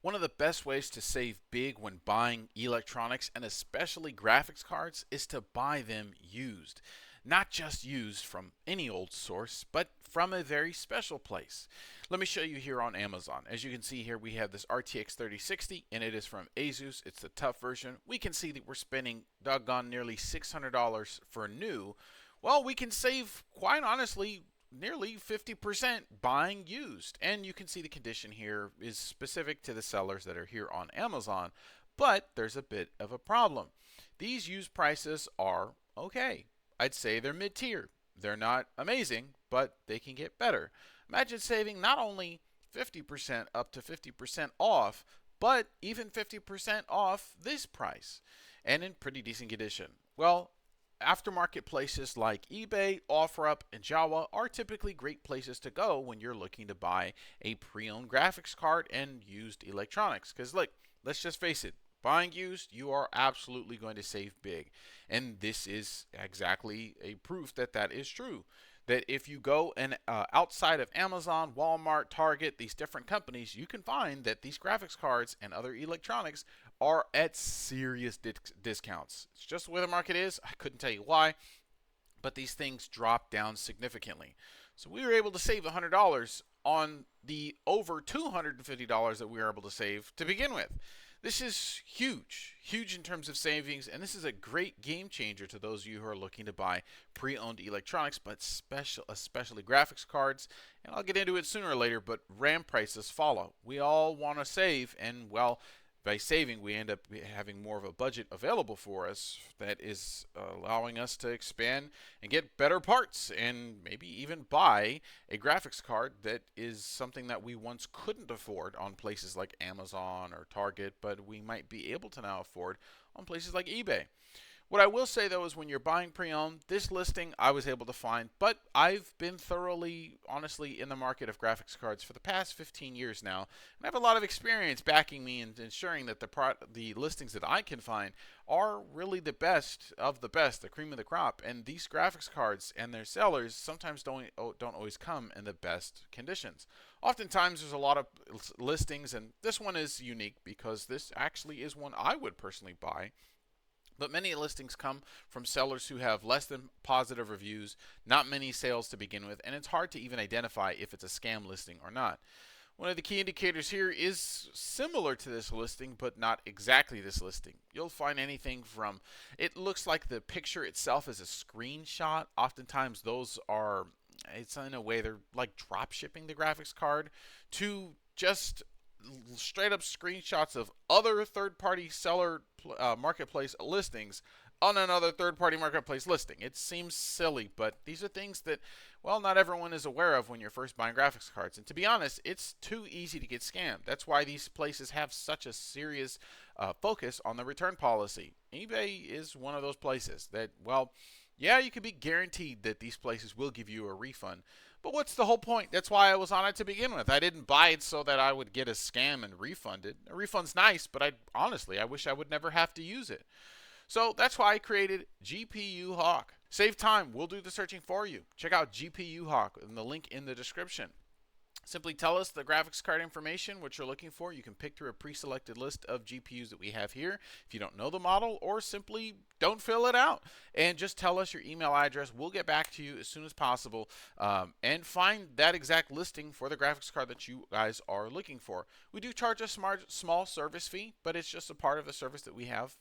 One of the best ways to save big when buying electronics and especially graphics cards is to buy them used. Not just used from any old source, but from a very special place. Let me show you here on Amazon. As you can see here, we have this RTX 3060 and it is from Asus. It's the tough version. We can see that we're spending doggone nearly $600 for new. Well, we can save, quite honestly, nearly 50% buying used. And you can see the condition here is specific to the sellers that are here on Amazon, but there's a bit of a problem. These used prices are okay. I'd say they're mid-tier. They're not amazing, but they can get better. Imagine saving not only 50% up to 50% off, but even 50% off this price and in pretty decent condition. Well, aftermarket places like eBay, OfferUp, and Java are typically great places to go when you're looking to buy a pre-owned graphics card and used electronics. Because look, let's just face it, buying used, you are absolutely going to save big. And this is exactly a proof that that is true. That if you go and outside of Amazon, Walmart, Target, these different companies, you can find that these graphics cards and other electronics are at serious discounts. It's just the way the market is. I couldn't tell you why, but these things drop down significantly. So we were able to save $100 on the over $250 that we were able to save to begin with. This is huge, huge in terms of savings, and this is a great game changer to those of you who are looking to buy pre-owned electronics, but especially graphics cards. And I'll get into it sooner or later, but RAM prices follow. We all want to save, and well, by saving, we end up having more of a budget available for us that is allowing us to expand and get better parts and maybe even buy a graphics card that is something that we once couldn't afford on places like Amazon or Target, but we might be able to now afford on places like eBay. What I will say, though, is when you're buying pre-owned, this listing I was able to find, but I've been thoroughly, honestly, in the market of graphics cards for the past 15 years now, and I have a lot of experience backing me and ensuring that the listings that I can find are really the best of the best, the cream of the crop. And these graphics cards and their sellers sometimes don't always come in the best conditions. Oftentimes, there's a lot of listings, and this one is unique because this actually is one I would personally buy. But many listings come from sellers who have less than positive reviews, not many sales to begin with, and it's hard to even identify if it's a scam listing or not. One of the key indicators here is similar to this listing, but not exactly this listing. You'll find anything from, it looks like the picture itself is a screenshot. Oftentimes those are, it's in a way they're like drop shipping the graphics card, to just straight up screenshots of other third-party seller marketplace listings on another third-party marketplace listing. It seems silly, but these are things that, well, not everyone is aware of when you're first buying graphics cards. And to be honest, it's too easy to get scammed. That's why these places have such a serious focus on the return policy. eBay is one of those places that, well, yeah, you can be guaranteed that these places will give you a refund. But what's the whole point? That's why I was on it to begin with. I didn't buy it so that I would get a scam and refund it. A refund's nice, but honestly, I wish I would never have to use it. So that's why I created GPU Hawk. Save time. We'll do the searching for you. Check out GPU Hawk in the link in the description. Simply tell us the graphics card information, what you're looking for. You can pick through a pre-selected list of GPUs that we have here if you don't know the model, or simply don't fill it out and just tell us your email address. We'll get back to you as soon as possible and find that exact listing for the graphics card that you guys are looking for. We do charge a small service fee, but it's just a part of the service that we have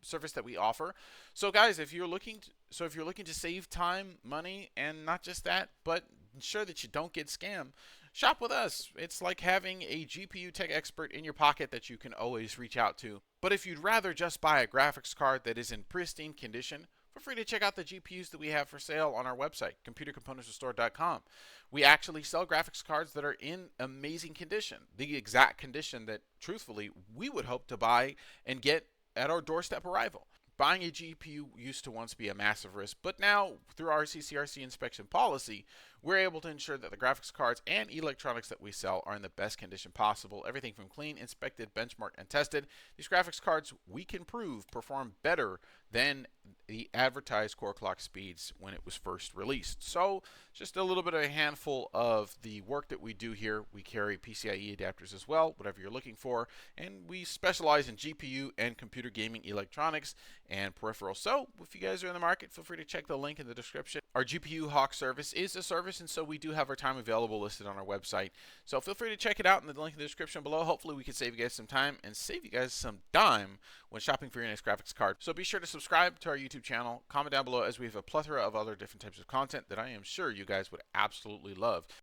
service that we offer. So guys, if you're looking to save time, money, and not just that, but ensure that you don't get scammed, shop with us. It's like having a GPU tech expert in your pocket that you can always reach out to. But if you'd rather just buy a graphics card that is in pristine condition, feel free to check out the GPUs that we have for sale on our website, computercomponentsrestore.com. We actually sell graphics cards that are in amazing condition, the exact condition that, truthfully, we would hope to buy and get at our doorstep arrival. Buying a GPU used to once be a massive risk, but now, through our CCRC inspection policy, we're able to ensure that the graphics cards and electronics that we sell are in the best condition possible. Everything from clean, inspected, benchmarked, and tested. These graphics cards, we can prove, perform better than the advertised core clock speeds when it was first released. So just a little bit of a handful of the work that we do here. We carry PCIe adapters as well, whatever you're looking for, and we specialize in GPU and computer gaming electronics and peripherals. So if you guys are in the market, feel free to check the link in the description. Our GPU Hawk service is a service, and so we do have our time available listed on our website. So feel free to check it out in the link in the description below. Hopefully we can save you guys some time and save you guys some dime when shopping for your next graphics card. So be sure to subscribe to our YouTube channel, comment down below, as we have a plethora of other different types of content that I am sure you guys would absolutely love.